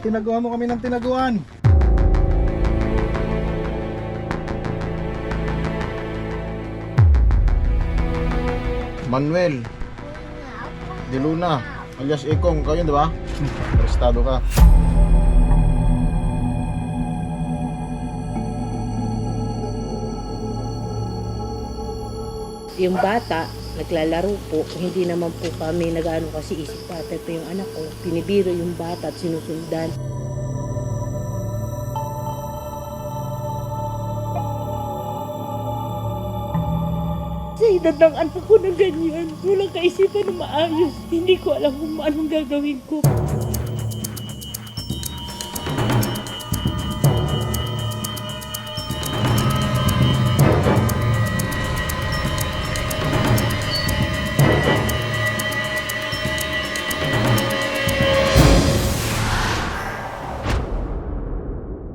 Tinaguan mo kami ng tinaguan. Manuel De Luna alias Ekong, kayo di ba? Arestado ka. Yung bata, naglalaro po, hindi naman po kami nag-ano kasi isip bata po yung anak ko. Pinibiro yung bata at sinusundan. Sa edad ng anak ko na ganyan, walang kaisipan na maayos. Hindi ko alam kung anong gagawin ko.